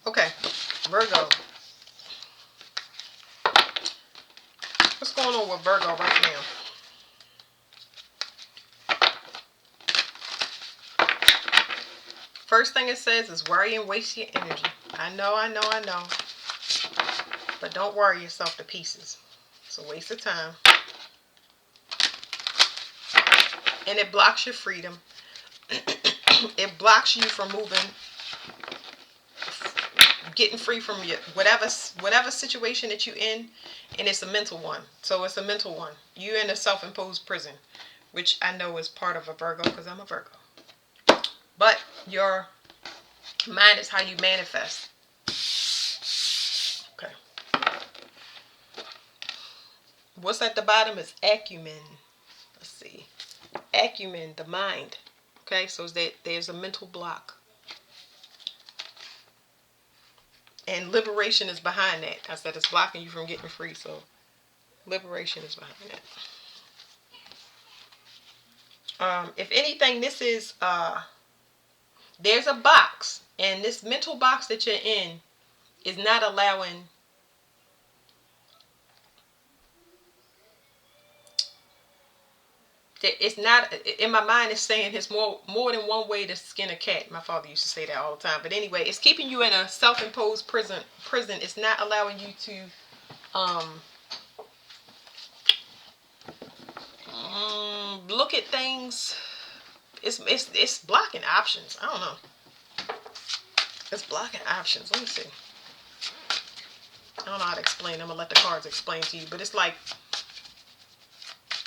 Okay, Virgo. What's going on with Virgo right now? First thing it says is worry and waste your energy. I know. But don't worry yourself to pieces. It's a waste of time. And it blocks your freedom. It blocks you from moving, getting free from your whatever situation that you're in, and it's a mental one. So it's a mental one. You're in a self-imposed prison, which I know is part of a Virgo because I'm a Virgo. But your mind is how you manifest. Okay. What's at the bottom is acumen. Let's see. Acumen, the mind. Okay, so there's a mental block. And liberation is behind that. I said it's blocking you from getting free, so liberation is behind that. If anything, this is there's a box, and this mental box that you're in is not allowing. It's not in my mind. It's saying it's more than one way to skin a cat. My father used to say that all the time. But anyway, it's keeping you in a self-imposed prison. It's not allowing you to look at things. It's blocking options. I don't know. It's blocking options. Let me see. I don't know how to explain. I'm gonna let the cards explain to you. But it's like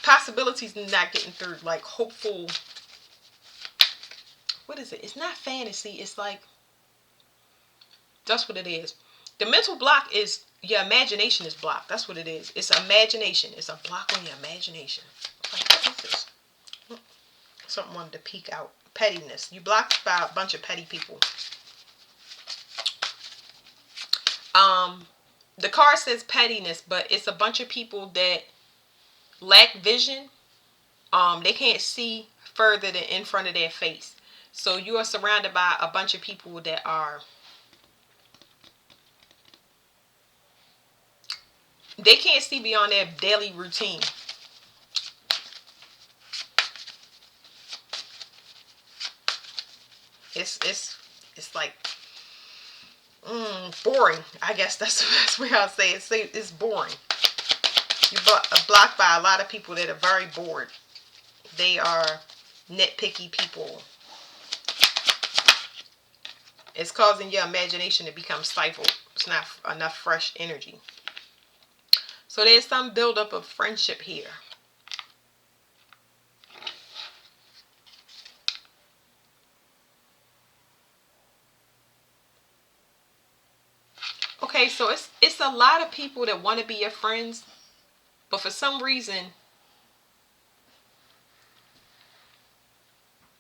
possibilities not getting through. Like hopeful. What is it? It's not fantasy. It's like that's what it is. The mental block is your imagination is blocked. That's what it is. It's imagination. It's a block on your imagination. Like, what is this? Something wanted to peek out. Pettiness. You blocked by a bunch of petty people. The card says pettiness, but it's a bunch of people that lack vision. They can't see further than in front of their face. So you are surrounded by a bunch of people that are. They can't see beyond their daily routine. It's like boring. I guess that's what I'll say. It's boring. You're blocked by a lot of people that are very bored. They are nitpicky people. It's causing your imagination to become stifled. It's not enough fresh energy. So there's some buildup of friendship here. Okay, so it's a lot of people that want to be your friends, but for some reason,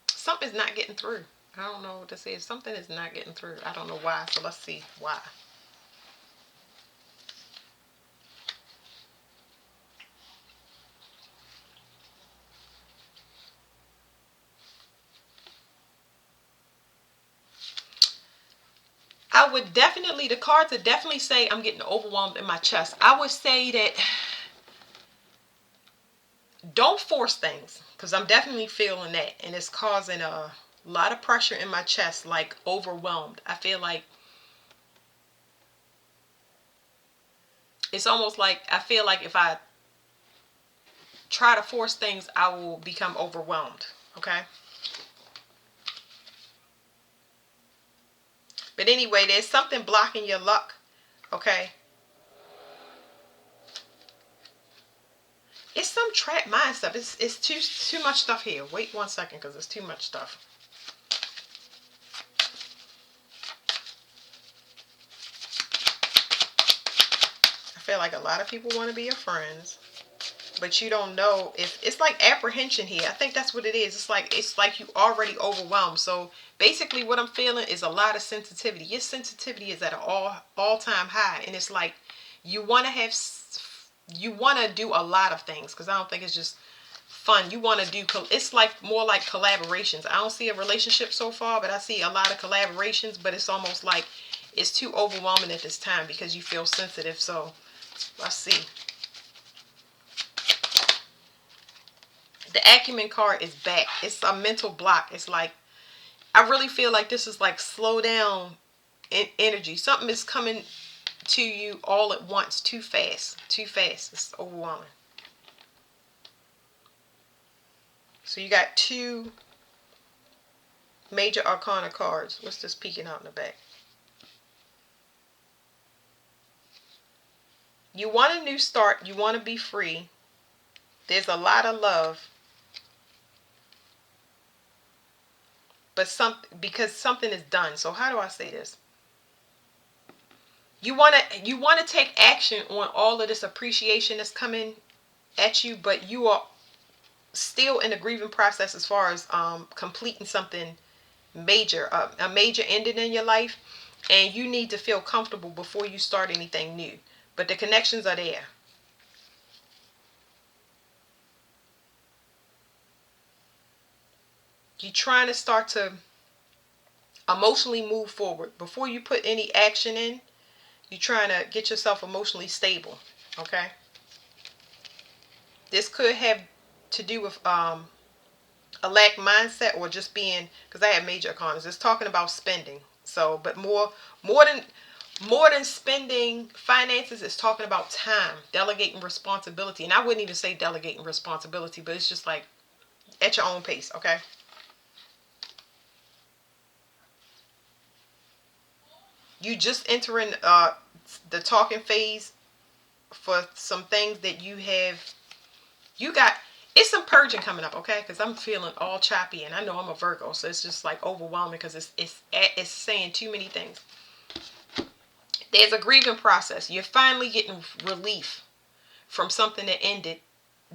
something's not getting through. I don't know what to say. Something is not getting through. I don't know why. So let's see why. I would definitely, the cards would definitely say I'm getting overwhelmed in my chest. I would say that don't force things, because I'm definitely feeling that, and it's causing a lot of pressure in my chest, like overwhelmed. I feel like it's almost like I feel like if I try to force things, I will become overwhelmed. Okay. But anyway, there's something blocking your luck. Okay. It's some trap mind stuff. It's too much stuff here. Wait 1 second, because it's too much stuff. I feel like a lot of people want to be your friends, but you don't know if it's like apprehension here. I think that's what it is. It's like you already overwhelmed. So basically, what I'm feeling is a lot of sensitivity. Your sensitivity is at an all-time high, and it's like you want to do a lot of things, because I don't think it's just fun. You want to do, it's like more like collaborations. I don't see a relationship so far, but I see a lot of collaborations, but it's almost like it's too overwhelming at this time because you feel sensitive. So let's see. The Acumen card is back. It's a mental block. It's like, I really feel like this is like slow down energy. Something is coming to you all at once, too fast. Too fast. It's overwhelming. So you got two major arcana cards. What's this peeking out in the back? You want a new start. You want to be free. There's a lot of love. But because something is done. So how do I say this? You want to take action on all of this appreciation that's coming at you, but you are still in the grieving process as far as completing something major, a major ending in your life, and you need to feel comfortable before you start anything new. But the connections are there. You're trying to start to emotionally move forward before you put any action in. You're trying to get yourself emotionally stable. Okay, this could have to do with a lack mindset, or just being, because I have major economists, it's talking about spending. So but more than spending finances, it's talking about time, delegating responsibility. And I wouldn't even say delegating responsibility, but it's just like at your own pace. Okay, you just entering the talking phase for some things that you got. It's some purging coming up, okay? Because I'm feeling all choppy, and I know I'm a Virgo, so it's just like overwhelming because it's saying too many things. There's a grieving process. You're finally getting relief from something that ended,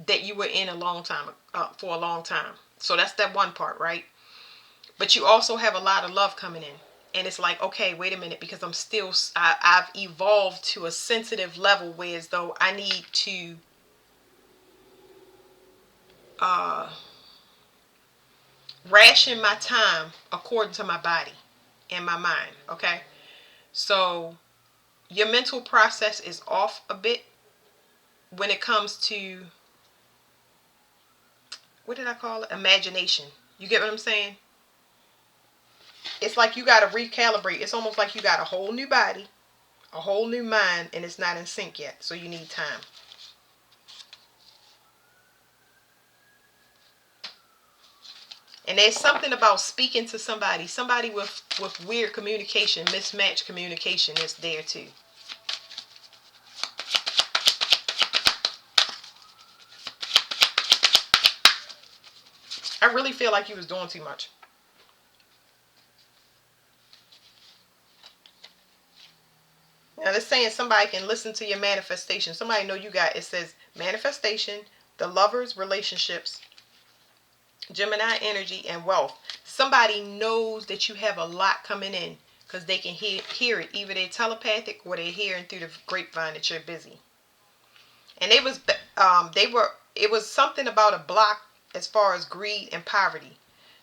that you were in for a long time. So that's that one part, right? But you also have a lot of love coming in. And it's like, okay, wait a minute, because I've evolved to a sensitive level where as though I need to ration my time according to my body and my mind, okay? So your mental process is off a bit when it comes to, what did I call it? Imagination. You get what I'm saying? It's like you got to recalibrate. It's almost like you got a whole new body, a whole new mind, and it's not in sync yet. So you need time. And there's something about speaking to somebody with weird communication, mismatched communication that's there too. I really feel like you was doing too much. Now it's saying somebody can listen to your manifestation. Somebody know you got, it says manifestation, the lovers, relationships, Gemini energy, and wealth. Somebody knows that you have a lot coming in because they can hear it. Either they're telepathic or they're hearing through the grapevine that you're busy. And it was something about a block as far as greed and poverty.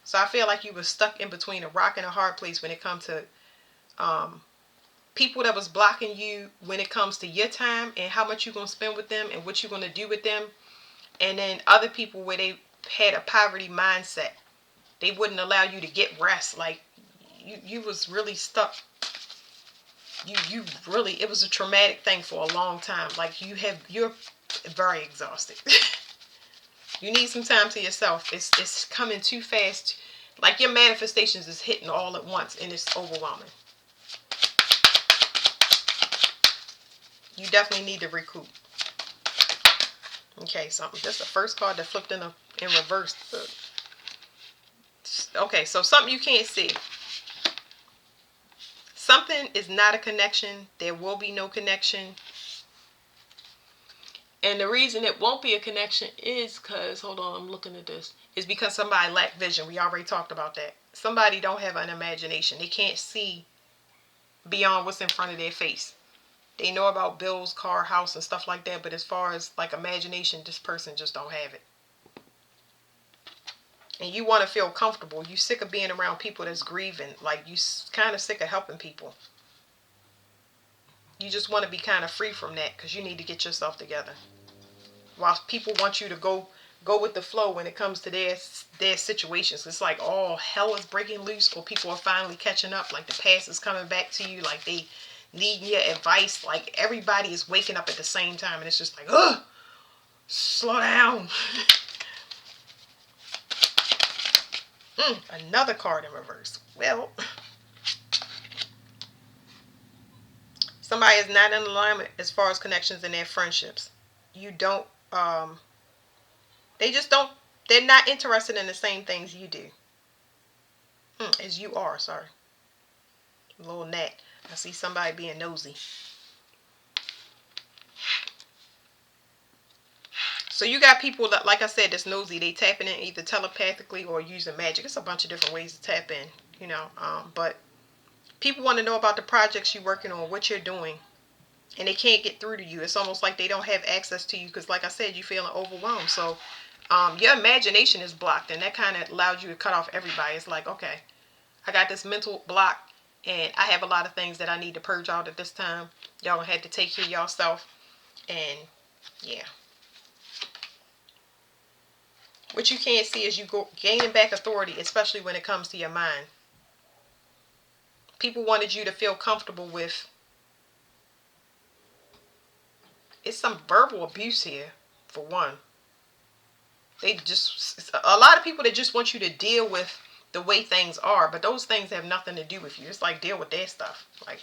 So I feel like you were stuck in between a rock and a hard place when it comes to people that was blocking you when it comes to your time and how much you're going to spend with them and what you're going to do with them. And then other people where they had a poverty mindset. They wouldn't allow you to get rest. Like you was really stuck. You really, it was a traumatic thing for a long time. Like you're very exhausted. You need some time to yourself. It's coming too fast. Like your manifestations is hitting all at once and it's overwhelming. You definitely need to recoup. Okay, so that's the first card that flipped in reverse. Okay, so something you can't see. Something is not a connection. There will be no connection. And the reason it won't be a connection is because, hold on, I'm looking at this. Is because somebody lack vision. We already talked about that. Somebody don't have an imagination. They can't see beyond what's in front of their face. They know about bills, car, house, and stuff like that. But as far as like imagination, this person just don't have it. and you want to feel comfortable. You sick of being around people that's grieving. Like, you kind of sick of helping people. You just want to be kind of free from that because you need to get yourself together. While people want you to go with the flow when it comes to their situations. It's like all hell is breaking loose, or people are finally catching up. Like the past is coming back to you. Like they need your advice. Like everybody is waking up at the same time, and it's just like, ugh, slow down. Another card in reverse. Well, somebody is not in alignment as far as connections in their friendships. You don't. They just don't. They're not interested in the same things you do. As you are. Sorry. A little gnat. I see somebody being nosy. So you got people that, like I said, that's nosy. They tapping in either telepathically or using magic. It's a bunch of different ways to tap in, But people want to know about the projects you're working on, what you're doing, and they can't get through to you. It's almost like they don't have access to you because, like I said, you're feeling overwhelmed. So your imagination is blocked, and that kind of allows you to cut off everybody. It's like, okay, I got this mental block, and I have a lot of things that I need to purge out at this time. Y'all gonna have to take care of yourself, and yeah. What you can't see is you go gaining back authority, especially when it comes to your mind. People wanted you to feel comfortable with. It's some verbal abuse here, for one. A lot of people that just want you to deal with the way things are, but those things have nothing to do with you. It's like, deal with their stuff. Like,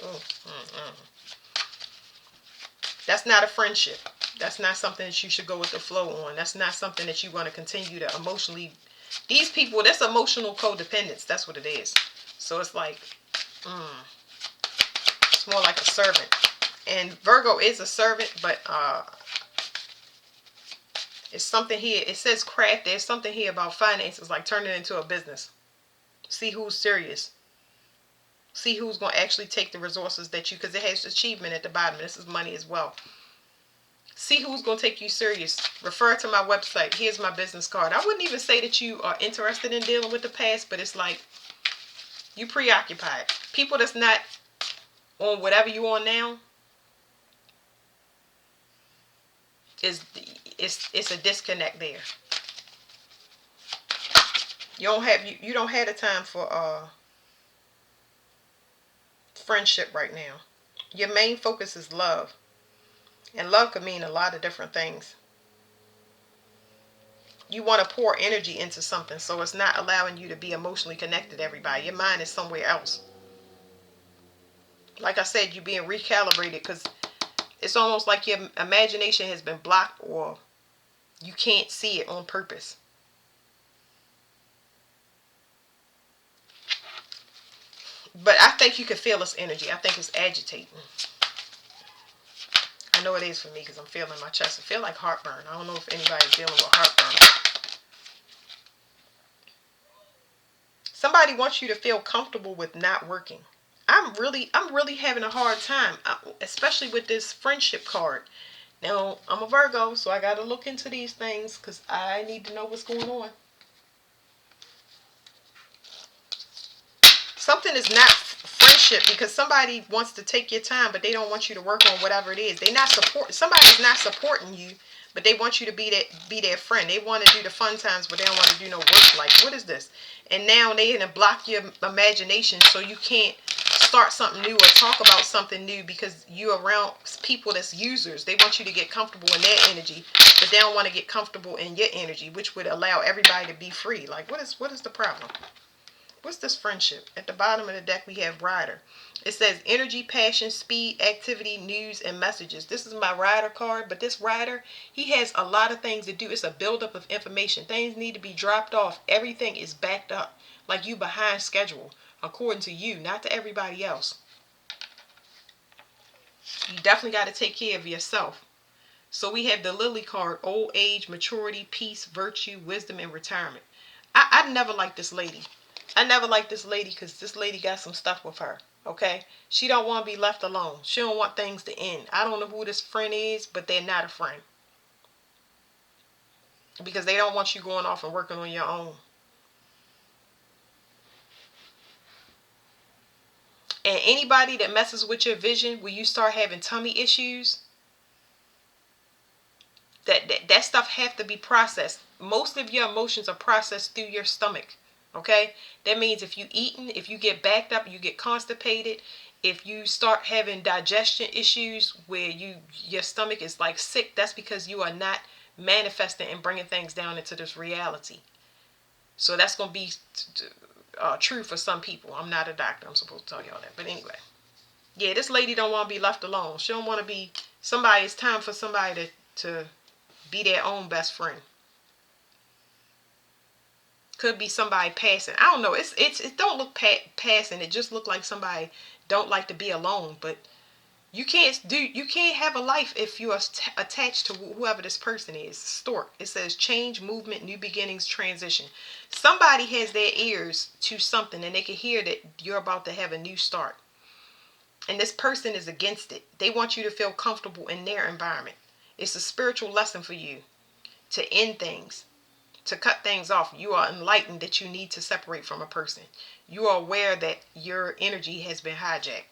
that's not a friendship. That's not something that you should go with the flow on. That's not something that you want to continue to emotionally. These people, that's emotional codependence. That's what it is. So it's like, it's more like a servant. And Virgo is a servant, but it's something here. It says craft. There's something here about finances, like turning it into a business. See who's serious. See who's going to actually take the resources that you, because it has achievement at the bottom. This is money as well. See who's going to take you serious. Refer to my website. Here's my business card. I wouldn't even say that you are interested in dealing with the past, but it's like you preoccupied. People that's not on whatever you on now, it's a disconnect there. You don't have the time for friendship right now. Your main focus is love. And love could mean a lot of different things. You want to pour energy into something, so it's not allowing you to be emotionally connected to everybody. Your mind is somewhere else. Like I said, you're being recalibrated because it's almost like your imagination has been blocked, or you can't see it on purpose. But I think you can feel this energy. I think it's agitating. I know it is for me because I'm feeling my chest. I feel like heartburn. I don't know if anybody's dealing with heartburn. Somebody wants you to feel comfortable with not working. I'm really having a hard time, especially with this friendship card. Now, I'm a Virgo, so I got to look into these things because I need to know what's going on. Something is not friendship because somebody wants to take your time, but they don't want you to work on whatever it is. Somebody's not supporting you, but they want you to be their friend. They want to do the fun times, but they don't want to do no work. Like, what is this? And now they're going to block your imagination so you can't start something new or talk about something new because you're around people that's users. They want you to get comfortable in their energy, but they don't want to get comfortable in your energy, which would allow everybody to be free. Like, what is the problem? What's this friendship? At the bottom of the deck, we have rider. It says energy, passion, speed, activity, news, and messages. This is my rider card, but this rider, he has a lot of things to do. It's a buildup of information. Things need to be dropped off. Everything is backed up. Like you behind schedule, according to you, not to everybody else. You definitely got to take care of yourself. So we have the Lily card, old age, maturity, peace, virtue, wisdom, and retirement. I never liked this lady. I never liked this lady because this lady got some stuff with her. Okay? She don't want to be left alone. She don't want things to end. I don't know who this friend is, but they're not a friend. Because they don't want you going off and working on your own. And anybody that messes with your vision, when you start having tummy issues, that stuff have to be processed. Most of your emotions are processed through your stomach. Okay? That means if you eating, if you get backed up, you get constipated, if you start having digestion issues where your stomach is like sick, that's because you are not manifesting and bringing things down into this reality. So that's going to be true for some people. I'm not a doctor. I'm supposed to tell y'all that. But anyway. Yeah, this lady don't want to be left alone. She don't want to be somebody. It's time for somebody to be their own best friend. Could be somebody passing. I don't know. It don't look passing. It just look like somebody don't like to be alone. But you can't have a life if you are attached to whoever this person is. Stork. It says change, movement, new beginnings, transition. Somebody has their ears to something and they can hear that you're about to have a new start. And this person is against it. They want you to feel comfortable in their environment. It's a spiritual lesson for you to end things, to cut things off. You are enlightened that you need to separate from a person. You are aware that your energy has been hijacked.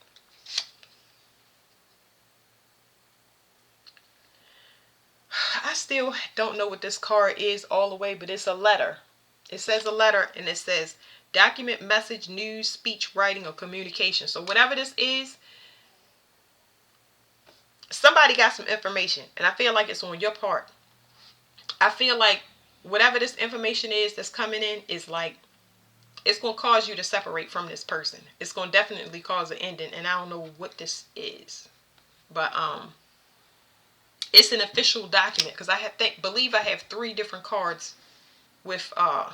I still don't know what this card is all the way, but it's a letter. It says a letter and it says document, message, news, speech, writing, or communication. So whatever this is, somebody got some information and I feel like it's on your part. I feel like whatever this information is that's coming in is like, it's going to cause you to separate from this person. It's going to definitely cause an ending, and I don't know what this is. But it's an official document because I believe I have 3 different cards with a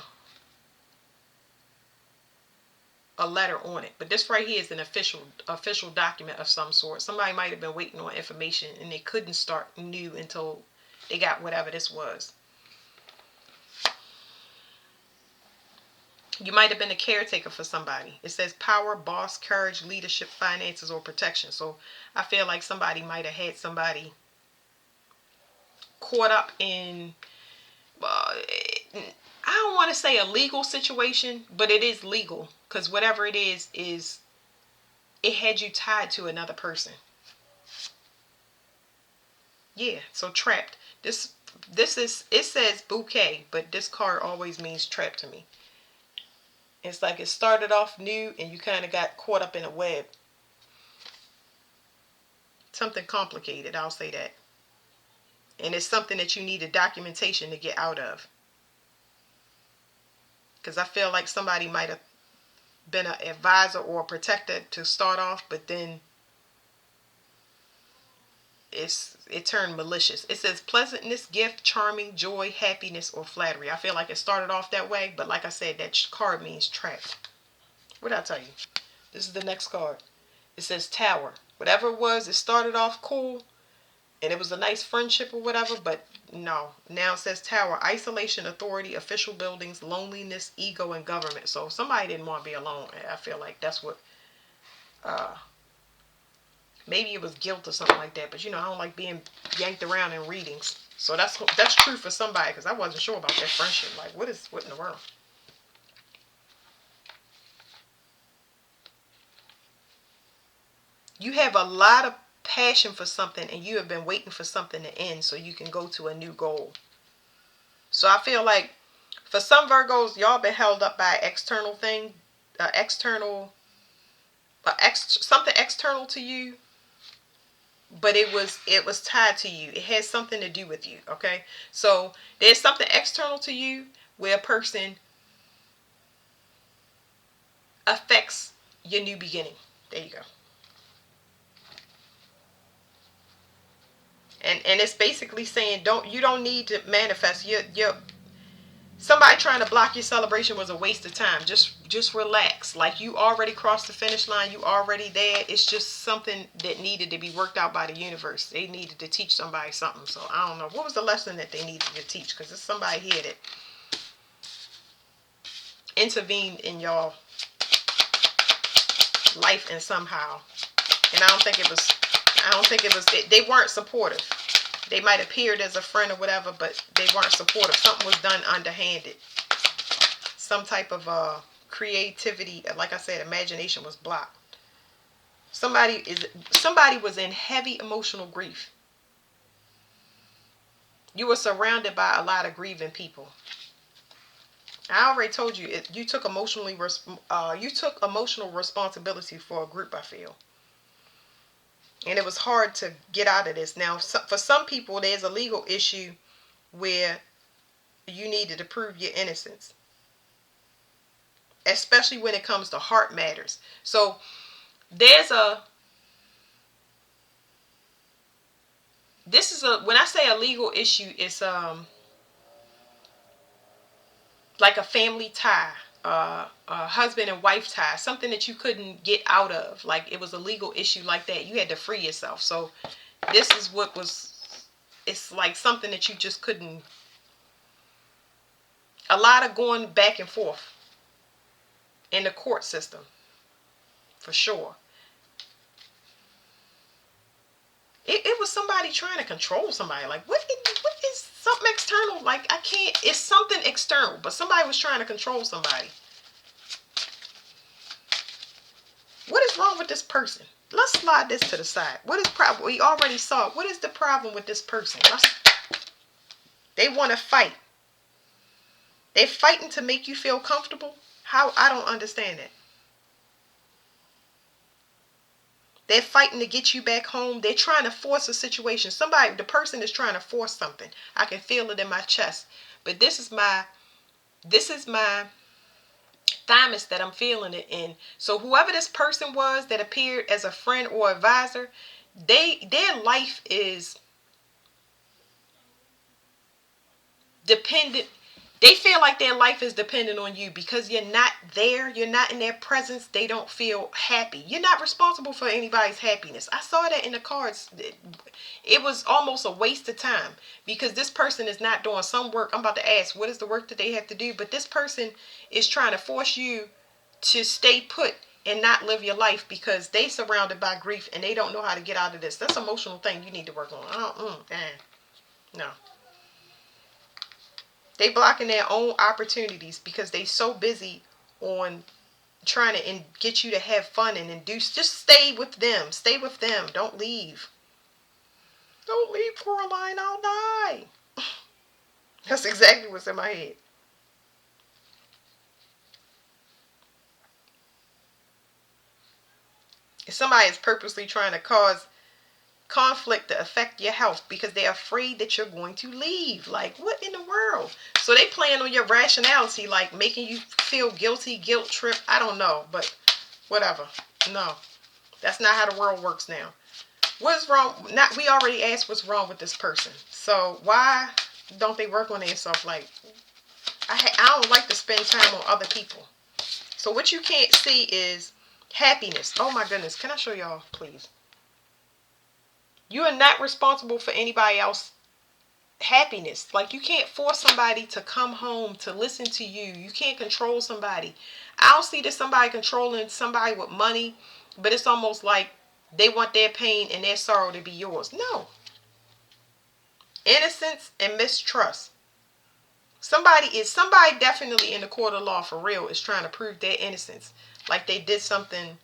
letter on it. But this right here is an official document of some sort. Somebody might have been waiting on information and they couldn't start new until they got whatever this was. You might have been a caretaker for somebody. It says power, boss, courage, leadership, finances, or protection. So I feel like somebody might have had somebody caught up in, I don't want to say a legal situation, but it is legal. Because whatever it is, it had you tied to another person. Yeah, so trapped. This is, it says bouquet, but this card always means trapped to me. It's like it started off new and you kind of got caught up in a web. Something complicated, I'll say that. And it's something that you need a documentation to get out of. Because I feel like somebody might have been an advisor or a protector to start off, but then it turned malicious. It says pleasantness, gift, charming, joy, happiness, or flattery. I feel like it started off that way, but like I said, that card means trapped. What did I tell you? This is the next card. It says tower. Whatever it was, it started off cool, and it was a nice friendship or whatever, but no. Now it says tower. Isolation, authority, official buildings, loneliness, ego, and government. So somebody didn't want to be alone. I feel like that's what... maybe it was guilt or something like that, but I don't like being yanked around in readings. So that's true for somebody, because I wasn't sure about that friendship. Like, what in the world? You have a lot of passion for something, and you have been waiting for something to end so you can go to a new goal. So I feel like for some Virgos, y'all been held up by an external thing, something external to you, but it was tied to you. It has something to do with you, okay? So there's something external to you where a person affects your new beginning. There you go. And it's basically saying you don't need to manifest your somebody trying to block your celebration was a waste of time. Just relax. Like, you already crossed the finish line. You already there. It's just something that needed to be worked out by the universe. They needed to teach somebody something. So I don't know. What was the lesson that they needed to teach? Because there's somebody here that intervened in your life and somehow. And I don't think it was, they weren't supportive. They might have appeared as a friend or whatever, but they weren't supportive. Something was done underhanded. Some type of creativity, like I said, imagination was blocked. Somebody was in heavy emotional grief. You were surrounded by a lot of grieving people. I already told you you took emotional responsibility for a group. I feel, and it was hard to get out of this. Now, for some people, there's a legal issue where you needed to prove your innocence, especially when it comes to heart matters. So there's a this is a when I say a legal issue, it's like a family tie, a husband and wife tie, something that you couldn't get out of. Like it was a legal issue like that. You had to free yourself. So this is what was. It's like something that you just couldn't. A lot of going back and forth in the court system, for sure. It was somebody trying to control somebody. Like what is something external? Like I can't. It's something external, but somebody was trying to control somebody. What is wrong with this person? Let's slide this to the side. What is problem? We already saw it. What is the problem with this person? They want to fight. They're fighting to make you feel comfortable. How? I don't understand it. They're fighting to get you back home. They're trying to force a situation. The person is trying to force something. I can feel it in my chest. But this is my thymus that I'm feeling it in. So whoever this person was that appeared as a friend or advisor, their life is dependent. They feel like their life is dependent on you because you're not there. You're not in their presence. They don't feel happy. You're not responsible for anybody's happiness. I saw that in the cards. It was almost a waste of time because this person is not doing some work. I'm about to ask, what is the work that they have to do? But this person is trying to force you to stay put and not live your life because they surrounded by grief and they don't know how to get out of this. That's an emotional thing you need to work on. No. They blocking their own opportunities because they so busy on trying to get you to have fun and induce. Just stay with them. Stay with them. Don't leave. Don't leave, Coraline. I'll die. That's exactly what's in my head. If somebody is purposely trying to cause conflict to affect your health because they're afraid that you're going to leave. Like, what in the world? So they playing on your rationality, like making you feel guilty, guilt trip. I don't know, but whatever. No, that's not how the world works now. What's wrong? We already asked what's wrong with this person. So why don't they work on themselves? Like, I don't like to spend time on other people. So what you can't see is happiness. Oh my goodness. Can I show y'all, please? You are not responsible for anybody else's happiness. Like, you can't force somebody to come home to listen to you. You can't control somebody. I don't see that somebody controlling somebody with money, but it's almost like they want their pain and their sorrow to be yours. No. Innocence and mistrust. Somebody definitely in the court of law for real is trying to prove their innocence. Like they did something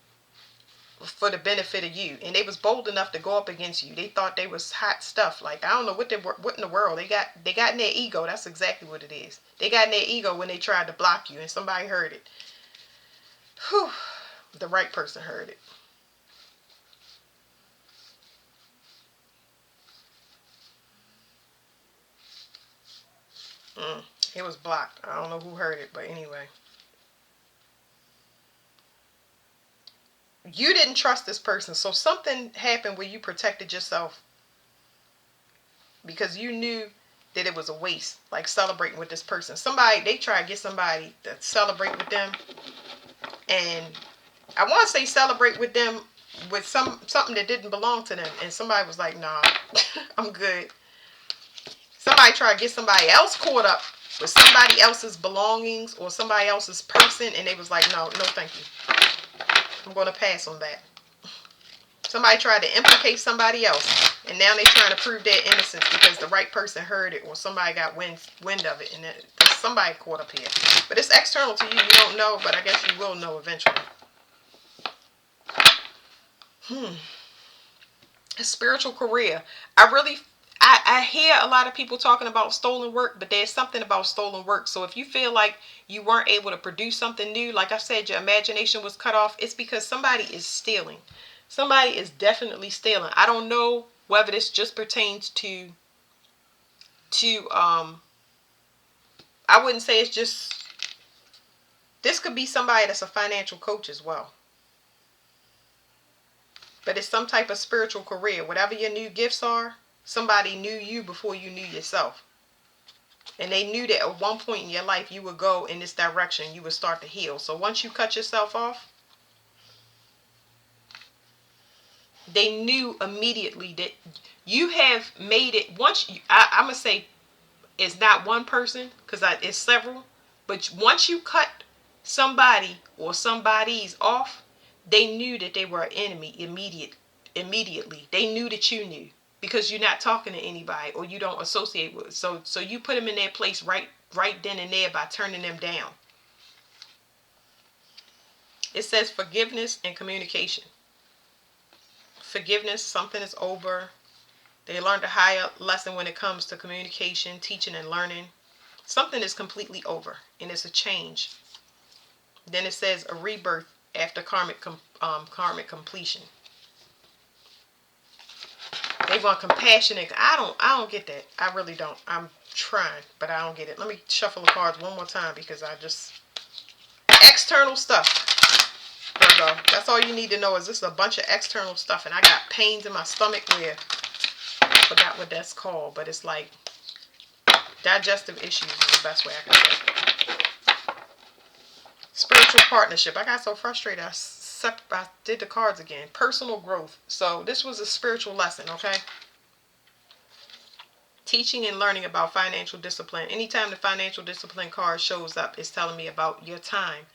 for the benefit of you, and they was bold enough to go up against you. They thought they was hot stuff. Like, I don't know what in the world they got in their ego. That's exactly what it is. They got in their ego when they tried to block you, and somebody heard it. Whew, the right person heard it. It was blocked. I don't know who heard it, but anyway. You didn't trust this person, so something happened where you protected yourself because you knew that it was a waste, like celebrating with this person. They try to get somebody to celebrate with them, and I want to say celebrate with them with something that didn't belong to them, and somebody was like, nah, I'm good. Somebody tried to get somebody else caught up with somebody else's belongings or somebody else's person, and they was like, no thank you. I'm going to pass on that. Somebody tried to implicate somebody else, and now they're trying to prove their innocence because the right person heard it or somebody got wind of it, and there's somebody caught up here. But it's external to you. You don't know, but I guess you will know eventually. A spiritual career. I hear a lot of people talking about stolen work, but there's something about stolen work. So if you feel like you weren't able to produce something new, like I said, your imagination was cut off, it's because somebody is stealing. Somebody is definitely stealing. I don't know whether this just pertains to I wouldn't say it's just, this could be somebody that's a financial coach as well. But it's some type of spiritual career. Whatever your new gifts are, somebody knew you before you knew yourself. And they knew that at one point in your life you would go in this direction. You would start to heal. So once you cut yourself off, they knew immediately that you have made it. I'm going to say it's not one person, because it's several. But once you cut somebody or somebody's off, they knew that they were an enemy immediately. They knew that you knew, because you're not talking to anybody or you don't associate with. So you put them in their place right then and there by turning them down. It says forgiveness and communication. Forgiveness, something is over. They learned a higher lesson when it comes to communication, teaching, and learning. Something is completely over, and it's a change. Then it says a rebirth after karmic completion. They want compassion. I don't get that. I really don't. I'm trying, but I don't get it. Let me shuffle the cards one more time, because I just, external stuff. Virgo. That's all you need to know, is this is a bunch of external stuff, and I got pains in my stomach where I forgot what that's called, but it's like digestive issues is the best way I can say it. Spiritual partnership. I got so frustrated. I did the cards again. Personal growth. So this was a spiritual lesson, okay? Teaching and learning about financial discipline. Anytime the financial discipline card shows up, it's telling me about your time.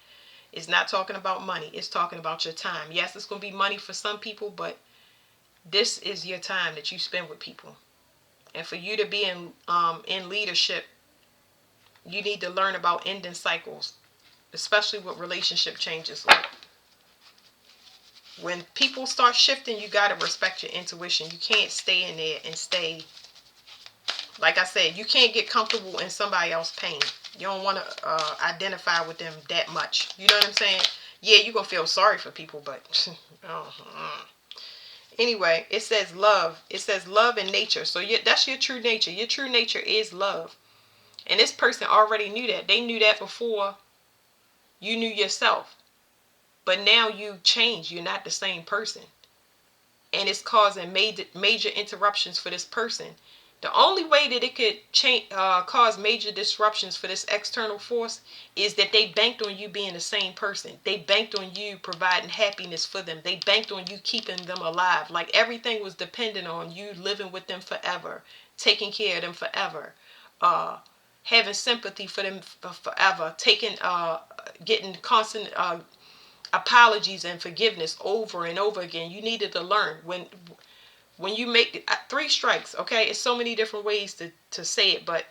It's not talking about money. It's talking about your time. Yes, it's going to be money for some people, but this is your time that you spend with people. And for you to be in leadership, you need to learn about ending cycles, especially with relationship changes. Like, when people start shifting, you got to respect your intuition. You can't stay in there and stay, like I said, you can't get comfortable in somebody else's pain. You don't want to identify with them that much. You know what I'm saying? Yeah, you're going to feel sorry for people, but anyway, it says love. It says love and nature. So that's your true nature. Your true nature is love. And this person already knew that. They knew that before you knew yourself. But now you change. You're not the same person. And it's causing major interruptions for this person. The only way that it could cause major disruptions for this external force is that they banked on you being the same person. They banked on you providing happiness for them. They banked on you keeping them alive. Like everything was dependent on you living with them forever, taking care of them forever, having sympathy for them forever, getting constant apologies and forgiveness over and over again. You needed to learn when you make 3 strikes, okay? It's so many different ways to say it, but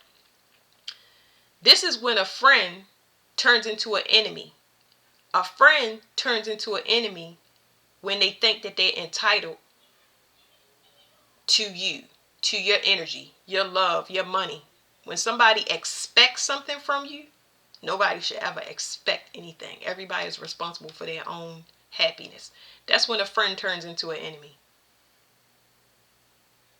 this is when a friend turns into an enemy. A friend turns into an enemy when they think that they're entitled to you, to your energy, your love, your money. When somebody expects something from you, nobody should ever expect anything. Everybody is responsible for their own happiness. That's when a friend turns into an enemy.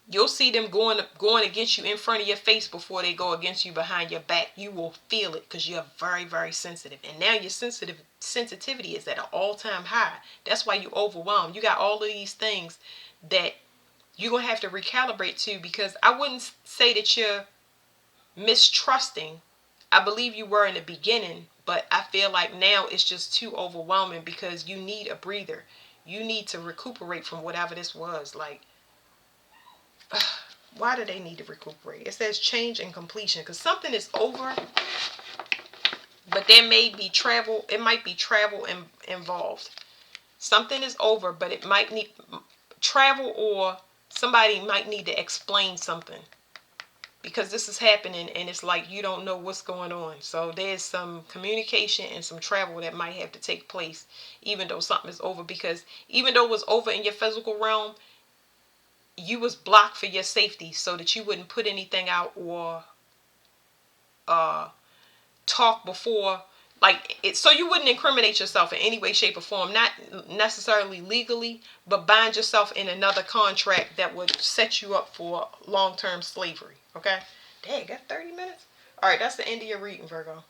You'll see them going against you in front of your face before they go against you behind your back. You will feel it because you're very, very sensitive. And now your sensitivity is at an all-time high. That's why you're overwhelmed. You got all of these things that you're going to have to recalibrate to, because I wouldn't say that you're mistrusting. I believe you were in the beginning, but I feel like now it's just too overwhelming because you need a breather. You need to recuperate from whatever this was. Like, why do they need to recuperate? It says change and completion, because something is over, but there may be travel. It might be travel involved. Something is over, but it might need travel, or somebody might need to explain something. because this is happening and it's like you don't know what's going on. So there's some communication and some travel that might have to take place, even though something is over. Because even though it was over in your physical realm, you was blocked for your safety so that you wouldn't put anything out or uh, talk before, like it, so you wouldn't incriminate yourself in any way, shape, or form. Not necessarily legally, but bind yourself in another contract that would set you up for long-term slavery. Okay. Dang, got 30 minutes. All right, that's the end of your reading, Virgo.